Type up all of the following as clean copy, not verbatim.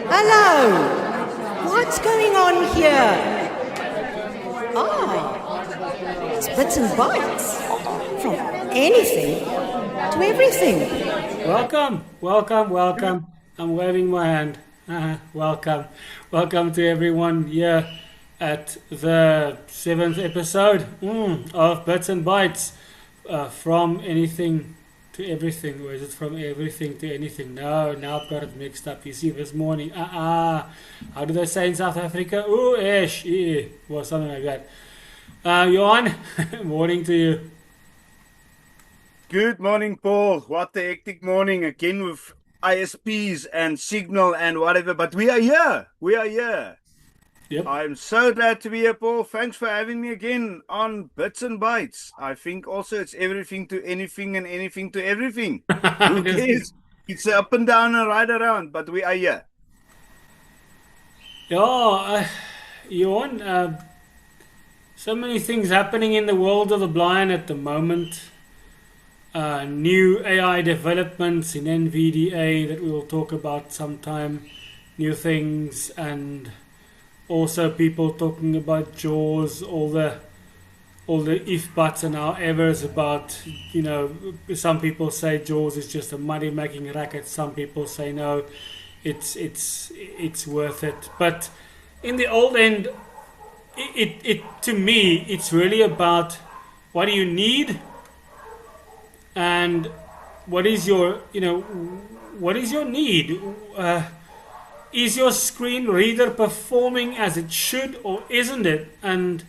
Hello! What's going on here? It's bits and bytes. From anything to everything. Welcome. I'm waving my hand. Welcome to everyone here at the seventh episode of Bits and Bytes. From anything to everything, or is it from everything to anything? No, now I've got it mixed up. You see, this morning, how do they say in South Africa? Ooh, ish, or something like that. Johan, morning to you. Good morning, Paul. What a hectic morning again with ISPs and Signal and whatever, but we are here. Yep. I'm so glad to be here, Paul. Thanks for having me again on Bits and Bytes. I think also it's everything to anything and anything to everything. Who cares? It's up and down and right around, but we are here. Yeah, Johan, so many things happening in the world of the blind at the moment. New AI developments in NVDA that we will talk about sometime. New things, and also people talking about JAWS, all the if buts and howevers about, some people say JAWS is just a money making racket. Some people say no, it's worth it. But in the old end, it to me it's really about what do you need and what is your need. Is your screen reader performing as it should, or isn't it? And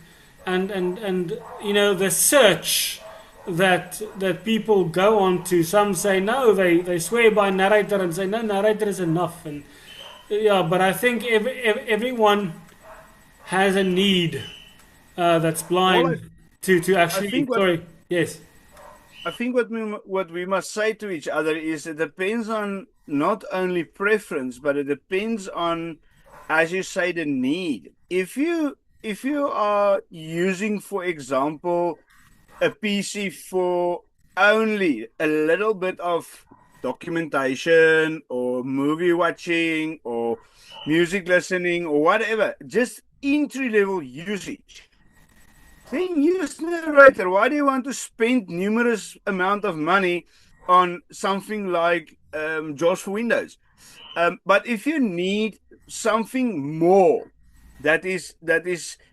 the search that people go on to, some say no, they swear by narrator and say no, narrator is enough. And but I think everyone has a need that's blind to actually. Sorry, yes. I think what we must say to each other is it depends on not only preference, but it depends on, as you say, the need. If you are using, for example, a PC for only a little bit of documentation or movie watching or music listening or whatever, just entry level usage, then use narrator. Why do you want to spend numerous amount of money on something like JAWS for Windows? But if you need something more that is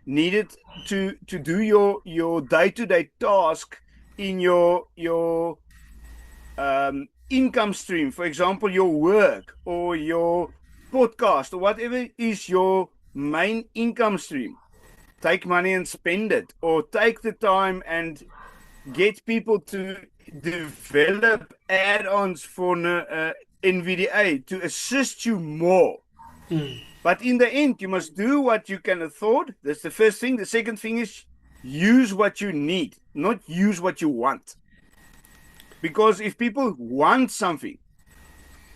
needed to do your day-to-day task in your income stream, for example, your work or your podcast or whatever is your main income stream, take money and spend it, or take the time and get people to develop add-ons for NVDA to assist you more. But in the end, you must do what you can afford. That's the first thing. The second thing is use what you need, not use what you want. Because if people want something,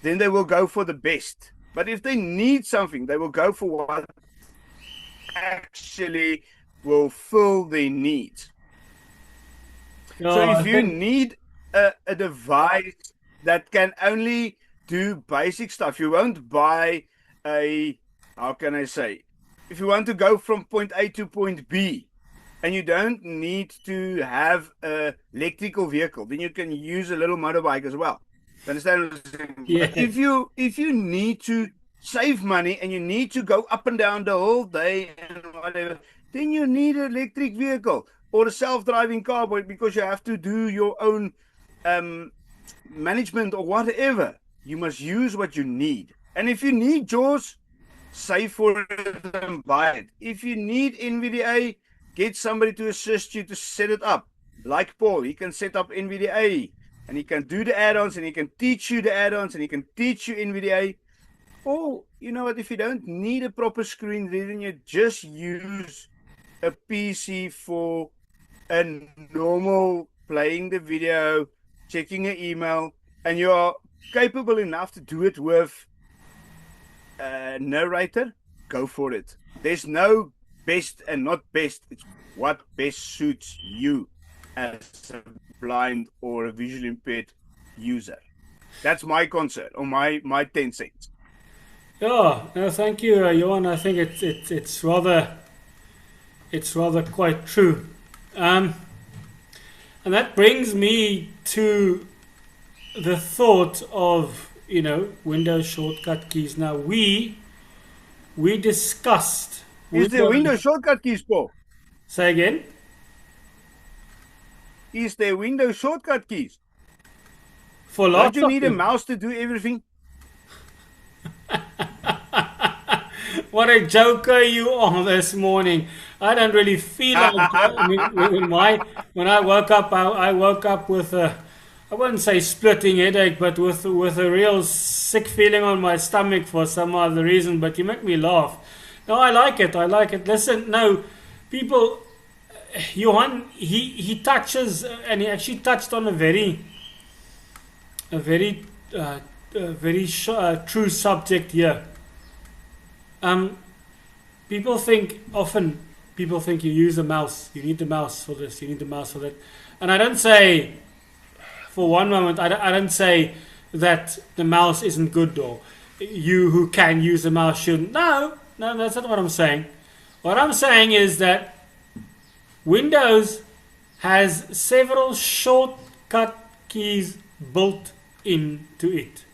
then they will go for the best. But if they need something, they will go for what actually will fill their needs. So if you need a device that can only do basic stuff, you won't buy how can I say, if you want to go from point A to point B and you don't need to have an electrical vehicle, then you can use a little motorbike as well. You understand what I'm saying? Yeah. But if you need to save money and you need to go up and down the whole day and whatever, then you need an electric vehicle or a self-driving car, because you have to do your own management or whatever. You must use what you need. And if you need JAWS, save for it and buy it. If you need NVDA, get somebody to assist you to set it up. Like Paul, he can set up NVDA and he can do the add-ons and he can teach you the add-ons and he can teach you NVDA. Or, you know what, if you don't need a proper screen, then you just use a PC for a normal playing the video, checking an email, and you are capable enough to do it with a narrator, go for it. There's no best and not best. It's what best suits you as a blind or a visually impaired user. That's my concern, or my 10 cents. Yeah, no, thank you, Johan. I think it's rather quite true. Um, and that brings me to the thought of Windows shortcut keys. Now we discussed Is there Windows. Windows shortcut keys, Paul? Say again. Is there Windows shortcut keys? For Don't lots you of need a them. mouse to do everything? What a joker you are this morning. I don't really feel like. I mean, when I woke up, I woke up with a, I wouldn't say splitting headache, but with a real sick feeling on my stomach for some other reason. But you make me laugh. No, I like it. I like it. Listen, no, people. Johan, he touches, and he actually touched on a very, true subject here. Um, often people think you use a mouse. You need the mouse for this. You need the mouse for that. And I don't say for one moment. I don't say that the mouse isn't good or you who can use the mouse shouldn't. No, no, that's not what I'm saying. What I'm saying is that Windows has several shortcut keys built into it,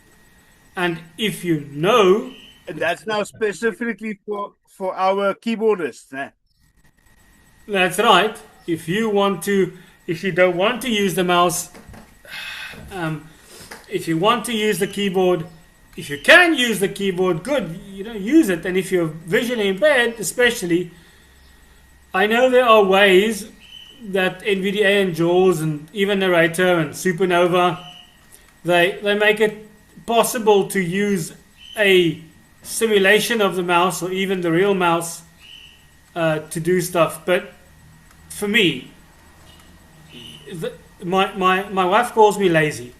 and if you know. And that's now specifically for our keyboardists. Eh? That's right. If you don't want to use the mouse, if you want to use the keyboard, if you can use the keyboard, good. Use it. And if you're visually impaired, especially, I know there are ways that NVDA and JAWS and even Narrator and Supernova, they make it possible to use a simulation of the mouse or even the real mouse to do stuff. But for me, my wife calls me lazy,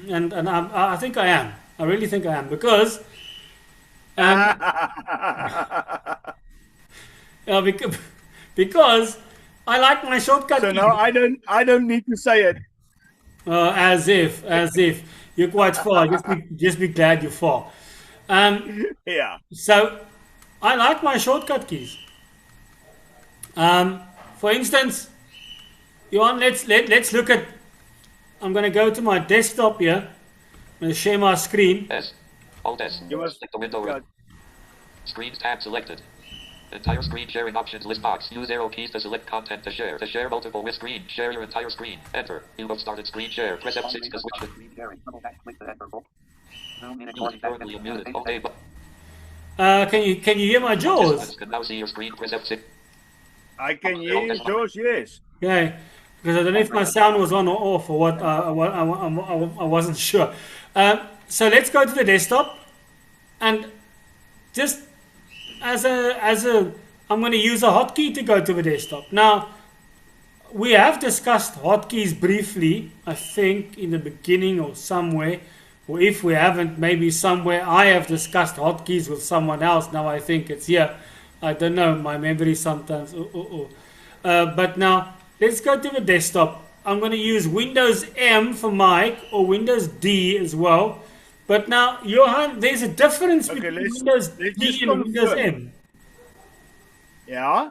and I think I am. I really think I am because um, because, because I like my shortcut So keys. now I don't need to say it. As if you're quite far. Just be glad you're far. Yeah. So I like my shortcut keys. For instance, Johan, let's look at. I'm going to go to my desktop here. I'm going to share my screen. Alt S. You must Select the window. yeah. Screens tab selected. Entire screen sharing options list box. Use arrow keys to select content to share. To share multiple with screen. Share your entire screen. Enter. You have started screen share. Press F6 to switch it. Currently muted. Okay, but Can you hear my jaws? participants can now see your screen. Press F6. I can hear you, George, yes. Okay, because I don't know if my sound was on or off or what. I wasn't sure. So let's go to the desktop, and just as a I'm going to use a hotkey to go to the desktop. Now we have discussed hotkeys briefly, I think, in the beginning or somewhere. Or if we haven't, maybe somewhere I have discussed hotkeys with someone else. Now I think it's here. I don't know. My memory sometimes. But now let's go to the desktop. I'm going to use Windows M for Mike or Windows D as well. But now, Johan, there's a difference Okay, between let's Windows just D and Windows confirm. M. Yeah.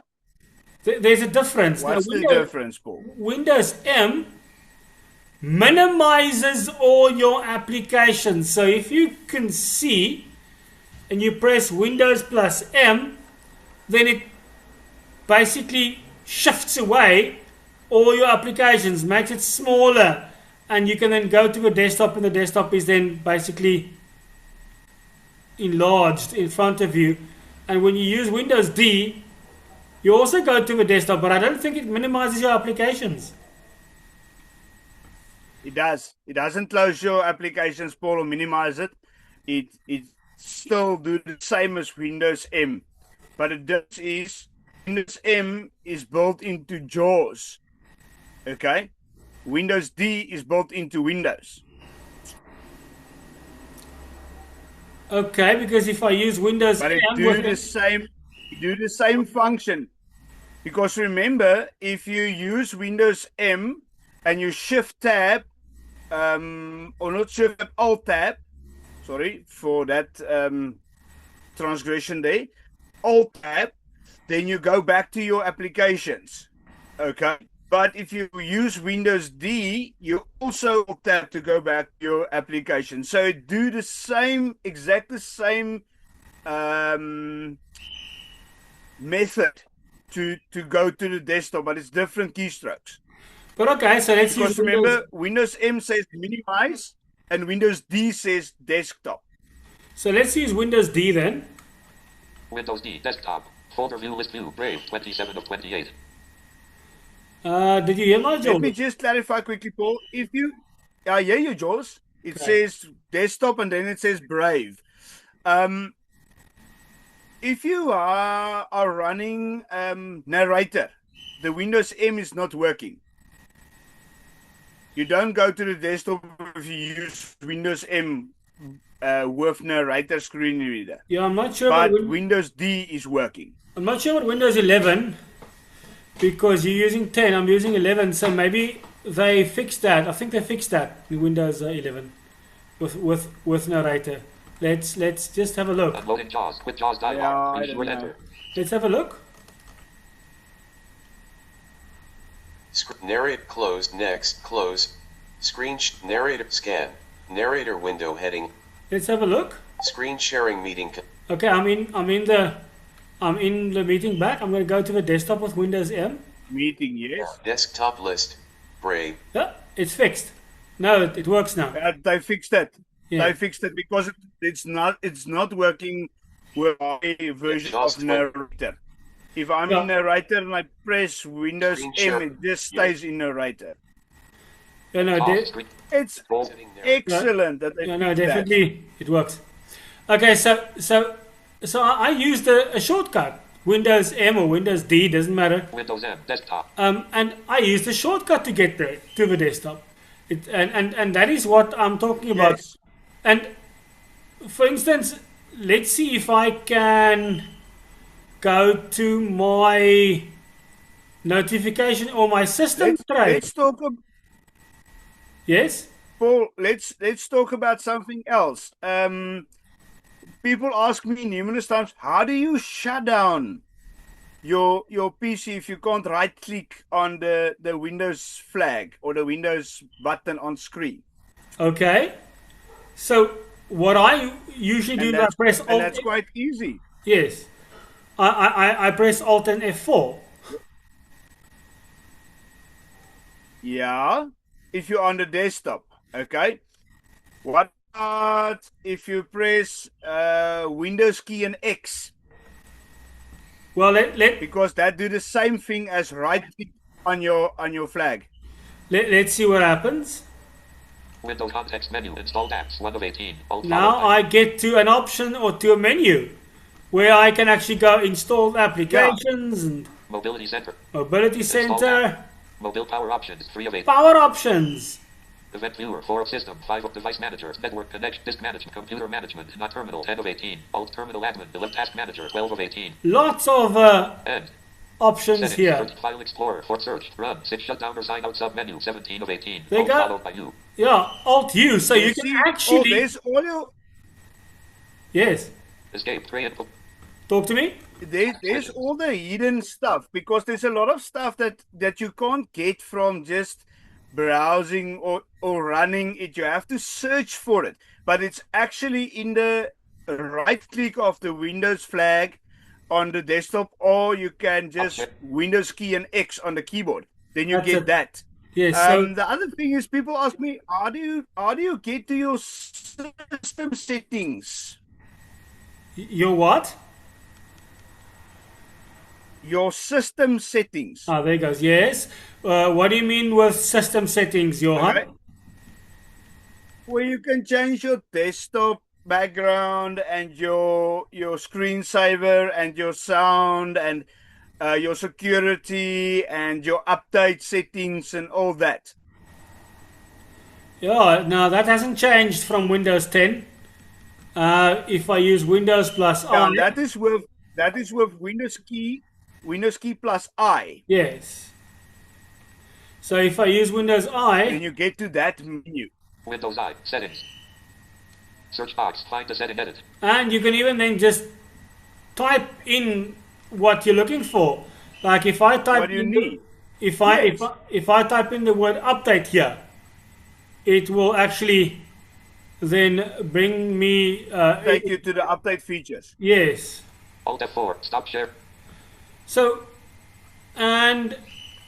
There's a difference. What's Now, the difference, Paul? Windows M minimizes all your applications. So if you can see and you press Windows plus M, then it basically shifts away all your applications, makes it smaller, and you can then go to the desktop, and the desktop is then basically enlarged in front of you. And when you use Windows D, you also go to the desktop, but I don't think it minimizes your applications. It does. It doesn't close your applications, Paul, or minimize it. It still do the same as Windows M. But it does is Windows M is built into JAWS. Okay? Windows D is built into Windows. Okay, because if I use Windows But it M do with the same function. Because remember, if you use Windows M and you shift tab, or not shift tab, alt tab, sorry for that transgression there. Alt tab, then you go back to your applications. Okay. But if you use Windows D, you also Alt tab to go back to your application. So do the same, exact the same method to go to the desktop, but it's different keystrokes. But okay, so let's Because use Windows. remember, Windows M says minimize and Windows D says desktop. So let's use Windows D then. Windows D, desktop. Folder view, list view, Brave, 27 of 28. Did you hear my Let me job? just clarify quickly, Paul. If you, I hear you, Jules. It says desktop and then it says Brave. If you are running narrator, the Windows M is not working. You don't go to the desktop if you use Windows M with narrator screen reader. Yeah, I'm not sure. But about Windows D is working. I'm not sure about Windows 11 because you're using 10. I'm using 11, so maybe they fixed that. I think they fixed that in Windows 11 with narrator. Let's just have a look. Unloading JAWS. Quit JAWS dialog. Use word enter. Let's have a look. Narrate closed. Next close. Screen narrator scan. Narrator window heading. Let's have a look. Screen sharing meeting. Okay, I'm in the meeting back. I'm going to go to the desktop with Windows M. Meeting, yes. Desktop list. Brave. Yeah, it's fixed. No, it works now. They fixed it. Yeah. They fixed it because it's not working with my version of narrator. If I'm in narrator and I press Windows M, it just stays in narrator. Yeah, no, It's excellent that they yeah, no, fixed that. definitely it works. Okay, so I used a shortcut, Windows M or Windows D, doesn't matter. Windows M, desktop. And I used a shortcut to get there to the desktop. And that is what I'm talking about. Yes. And for instance, let's see if I can go to my notification or my system tray. Let's talk about, Yes? Paul. Let's talk about something else. People ask me numerous times, how do you shut down your PC if you can't right click on the Windows flag or the Windows button on screen? Okay. So what I usually do is I press Alt. And that's quite easy. Yes. I press Alt and F4. Yeah, if you're on the desktop, okay. What about if you press Windows key and X? Well, let's Because that do the same thing as right click on your flag. see what happens. Window context menu. Installed apps. 1 of 18. Alt Now I get to an option or to a menu where I can actually go install applications and Mobility center. mobility center, Mobile power options. 3 of 8. power options. Event viewer. 4 of system. 5 of device manager. Network connection. Disk management. Computer management. Not terminal. 10 of 18. Alt terminal admin. Left task manager. 12 of 18. Lots of End. options Settings. here. Search file explorer. For search. Run. 6 shutdown or sign out sub menu. 17 of 18. They Alt got- followed by U. Yeah, Alt U, so you See, can actually. there's all your Yes, Escape. Tray input. talk to me. there's all the hidden stuff, because there's a lot of stuff that you can't get from just browsing or running it. You have to search for it, but it's actually in the right click of the Windows flag on the desktop, or you can just Windows key and X on the keyboard. Then you That's get it. that. Yes, so The other thing is, people ask me, how do you get to your system settings? your what? Your system settings. Ah, there it goes. Yes. What do you mean with system settings, Johan? Okay. Where you can change your desktop background and your screensaver and your sound and your security and your update settings and all that. Yeah, no, that hasn't changed from Windows 10. If I use Windows plus I, That is with Windows key plus I. yes. So if I use Windows Then I, you get to that menu. Windows I. Settings. Search box. Find the setting edit. and you can even then just type in what you're looking for. Like if I type What do you in need? if I type in the word update here, it will actually then bring me Take you to the update features. yes. Alt F4. Stop share. So, and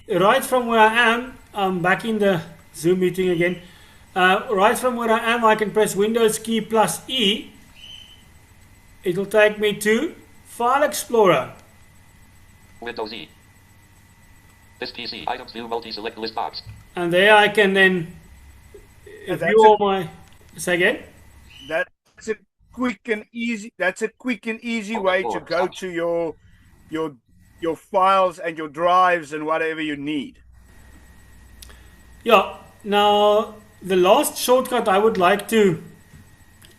right from where I am, I'm back in the Zoom meeting again. Right from where I am, I can press Windows key plus E. It will take me to File Explorer. Windows E. This PC. Items view multi-select list box. And there I can then And view all my... Say again? That's a quick and easy. That's a quick and easy Alt way F4. to go to your files and your drives and whatever you need. Yeah. Now, the last shortcut I would like to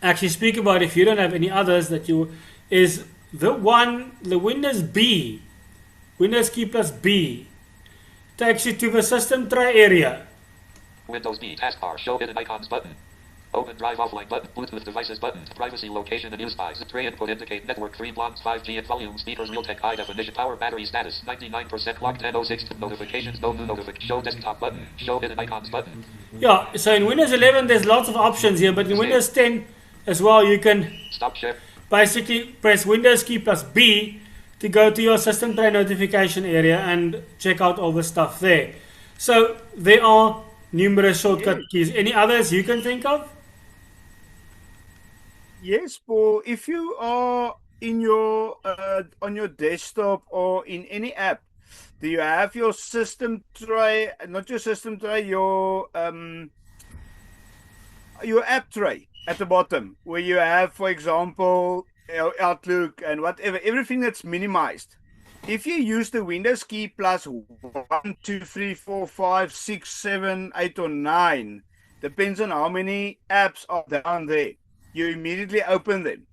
actually speak about, if you don't have any others that you, is the Windows B, Windows key plus B, takes you to the system tray area. Windows B. Taskbar. Show hidden icons button. Open drive offline button. Bluetooth devices button. Privacy location and use by. Tray input indicate network 3 blocks 5G and volume speakers Realtek high definition power battery status 99% clock 1006 notifications no new notification show desktop button show hidden icons button. Yeah, so in Windows 11 there's lots of options here, but in Windows 10 as well you can Stop share. basically press Windows key plus B to go to your system tray notification area and check out all the stuff there. So there are numerous shortcut keys. Any others you can think of? Yes, Paul. If you are in your on your desktop or in any app, do you have your system tray? Not your system tray, your app tray at the bottom, where you have, for example, Outlook and whatever, everything that's minimized. If you use the Windows key plus 1, 2, 3, 4, 5, 6, 7, 8, or 9, depends on how many apps are down there. You immediately open them.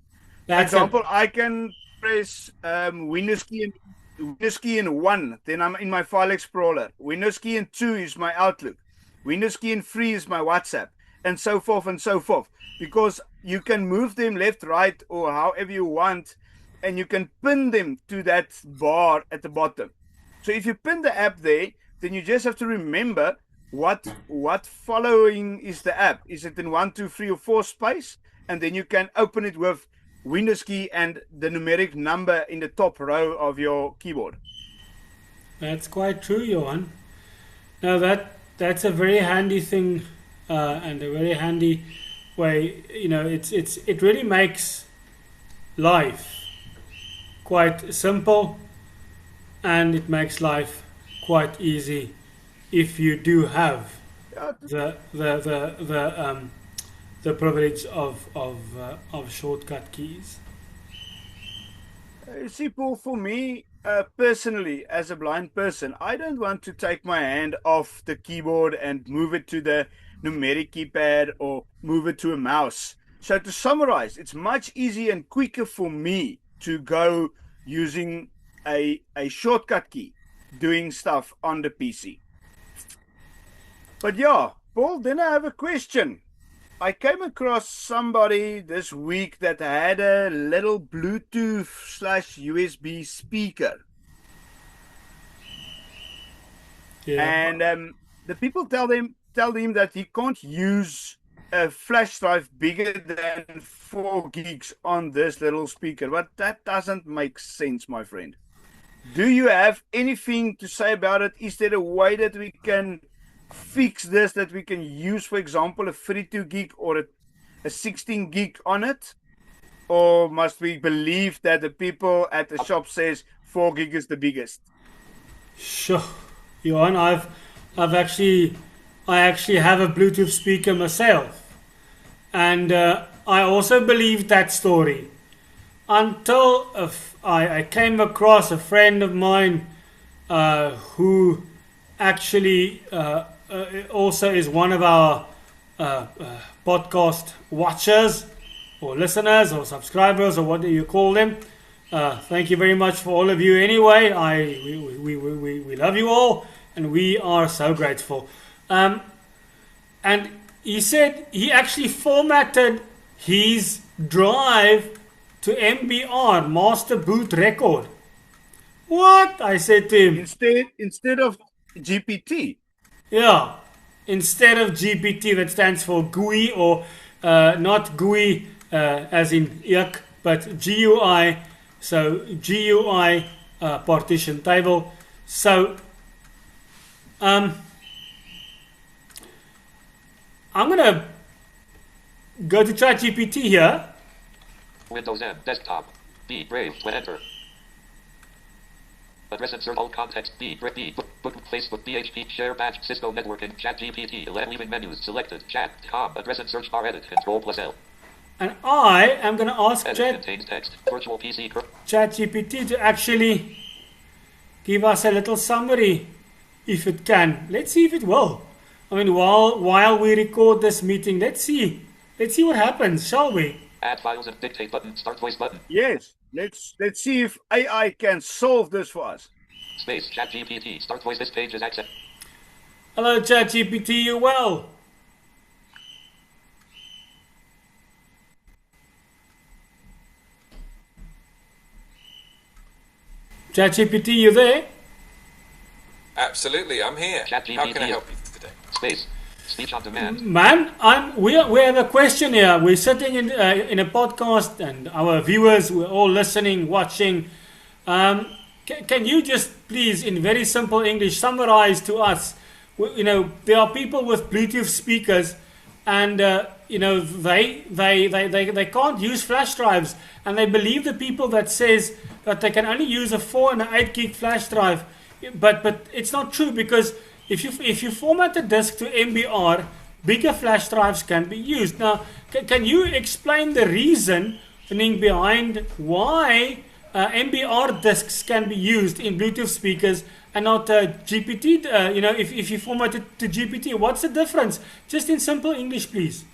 For example, I can press Windows key and 1, then I'm in my File Explorer. Windows key and 2 is my Outlook. Windows key and 3 is my WhatsApp, and so forth and so forth. Because you can move them left, right, or however you want, and you can pin them to that bar at the bottom. So if you pin the app there, then you just have to remember what following is the app. Is it in 1, 2, 3, or 4 space? And then you can open it with Windows key and the numeric number in the top row of your keyboard. That's quite true, Johan. Now that's a very handy thing and a very handy way. You know, it really makes life quite simple, and it makes life quite easy if you do have the privilege of shortcut keys. See, Paul, for me, personally, as a blind person, I don't want to take my hand off the keyboard and move it to the numeric keypad or move it to a mouse. So to summarize, it's much easier and quicker for me to go using a shortcut key, doing stuff on the PC. But yeah, Paul, then I have a question. I came across somebody this week that had a little Bluetooth/USB speaker. Yeah. And the people tell him that he can't use a flash drive bigger than 4 gigs on this little speaker. But that doesn't make sense, my friend. Do you have anything to say about it? Is there a way that we can fix this, that we can use, for example, a 32 gig or a 16 gig on it? Or must we believe that the people at the shop says 4 gig is the biggest? Sure, Johan, I actually have a Bluetooth speaker myself, and I also believed that story until I came across a friend of mine who actually also is one of our podcast watchers or listeners or subscribers or what do you call them. Thank you very much for all of you anyway. We love you all and we are so grateful. And he said he actually formatted his drive to MBR, Master Boot Record. What? I said to him. Instead of GPT. Yeah, instead of GPT, that stands for GUI, or not GUI as in yuck, but GUI. So GUI partition table. So I'm gonna go to ChatGPT here. Windows M, desktop. B, Brave, when enter. Address insert all context. B, book, Facebook, BHP, share batch, Cisco networking, chat GPT, leaving menus, selected, chat, com, address and search bar edit, control plus L. And I am going to ask Edit contains text, virtual PC, ChatGPT to actually give us a little summary, if it can. Let's see if it will. I mean, while we record this meeting, let's see what happens, shall we? Add files and dictate button, start voice button. Yes, let's see if AI can solve this for us. Space, chat GPT, start voice, this page is access. Hello, ChatGPT, you well? ChatGPT, you there? Absolutely, I'm here. How can I help you today? Space. Speech on demand. Man, we have a question here. We're sitting in a podcast, and our viewers, we're all listening, watching. Can you just please, in very simple English, summarize to us? There are people with Bluetooth speakers, and they can't use flash drives, and they believe the people that says that they can only use a 4 and an 8 gig flash drive, but it's not true, because if you format the disk to MBR, bigger flash drives can be used. Now, can you explain the reasoning behind why MBR disks can be used in Bluetooth speakers and not GPT? If you format it to GPT, what's the difference? Just in simple English, please.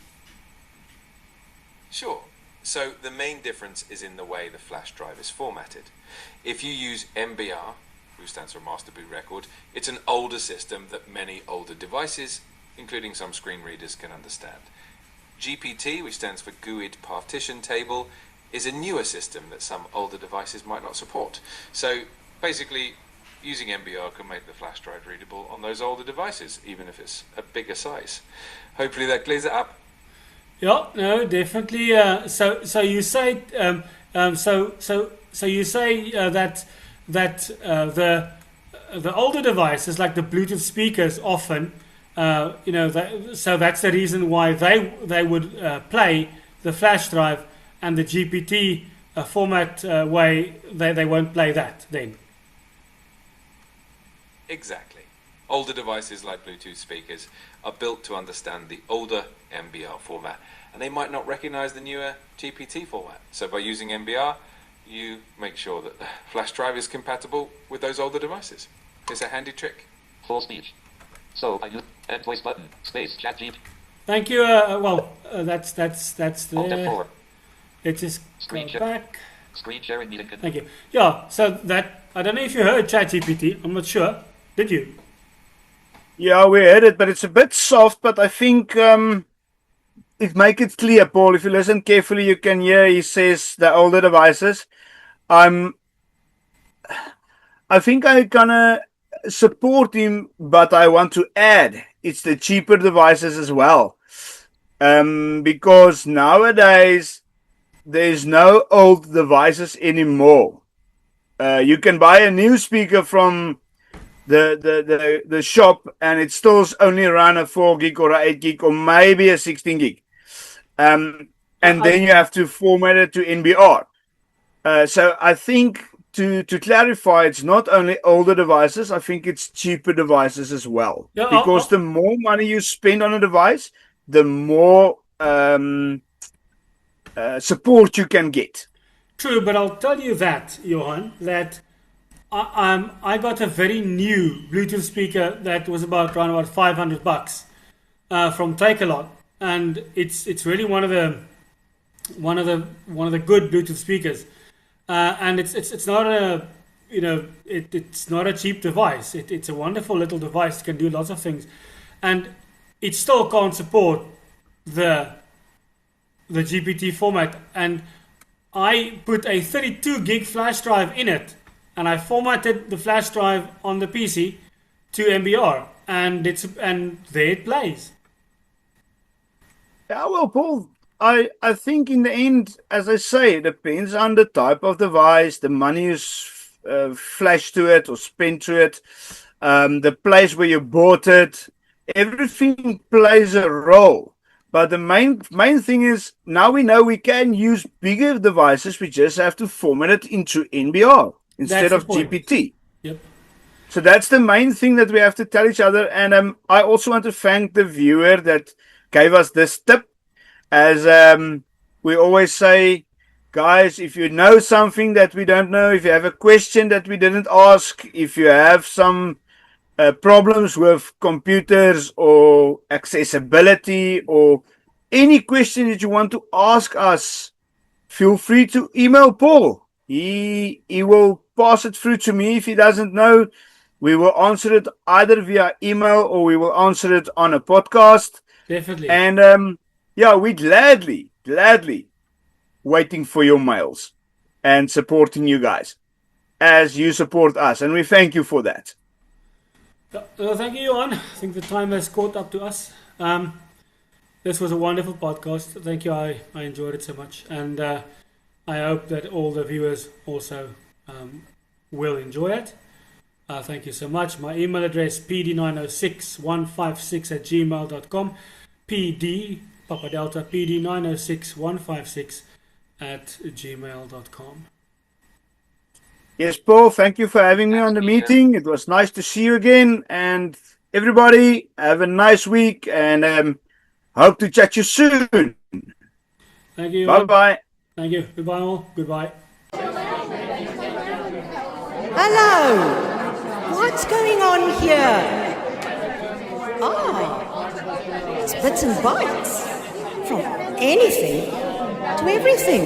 Sure. So the main difference is in the way the flash drive is formatted. If you use MBR, which stands for Master Boot Record, it's an older system that many older devices, including some screen readers, can understand. GPT, which stands for GUID Partition Table, is a newer system that some older devices might not support. So basically, using MBR can make the flash drive readable on those older devices, even if it's a bigger size. Hopefully that clears it up. Yeah, no, definitely. So you say you say that the older devices, like the Bluetooth speakers, often so that's the reason why they would play the flash drive, and the GPT format way they won't play that then. Exactly. Older devices like Bluetooth speakers are built to understand the older MBR format, and they might not recognize the newer GPT format. So by using MBR, you make sure that the flash drive is compatible with those older devices. It's a handy trick. Full speech. So I use end voice button, space, chat GPT. Thank you. That's there. Let's just go back. Screen sharing meeting. Thank you. Yeah, so that, I don't know if you heard ChatGPT. I'm not sure. Did you? Yeah, we heard it, but it's a bit soft. But I think it make it clear, Paul. If you listen carefully, you can hear he says the older devices. I think I'm gonna support him, but I want to add it's the cheaper devices as well, because nowadays there's no old devices anymore. You can buy a new speaker from the shop, and it still's only around a 4 gig or a 8 gig or maybe a 16 gig. And then you have to format it to NBR. So I think to clarify, it's not only older devices, I think it's cheaper devices as well. Yeah, because the more money you spend on a device, the more support you can get. True, but I'll tell you that, Johan, that I got a very new Bluetooth speaker that was around about $500 from Takealot, and it's really one of the good Bluetooth speakers, and it's not a it's not a cheap device. It's a wonderful little device. It can do lots of things, and it still can't support the GPT format. And I put a 32 gig flash drive in it, and I formatted the flash drive on the PC to MBR, and there it plays. Yeah, well, Paul, I think in the end, as I say, it depends on the type of device, the money you flashed to it or spent to it, the place where you bought it. Everything plays a role. But the main thing is now we know we can use bigger devices. We just have to format it into NBR instead That's of the point. GPT. Yep. So that's the main thing that we have to tell each other. And I also want to thank the viewer that gave us this tip. As we always say, guys, if you know something that we don't know, if you have a question that we didn't ask, if you have some problems with computers or accessibility or any question that you want to ask us, feel free to email Paul. He will pass it through to me if he doesn't know. We will answer it either via email or we will answer it on a podcast. Definitely. And yeah, we gladly waiting for your mails and supporting you guys as you support us. And we thank you for that. Thank you, Johan. I think the time has caught up to us. This was a wonderful podcast. Thank you. I enjoyed it so much. And I hope that all the viewers also will enjoy it. Thank you so much. My email address, pd906156@gmail.com. PD, Papa Delta, pd906156@gmail.com. Yes, Paul, thank you for having me on the meeting. It was nice to see you again. And everybody, have a nice week and hope to chat you soon. Thank you. Bye-bye. Thank you. Goodbye all. Goodbye. Hello! What's going on here? It's bits and bytes. From anything to everything.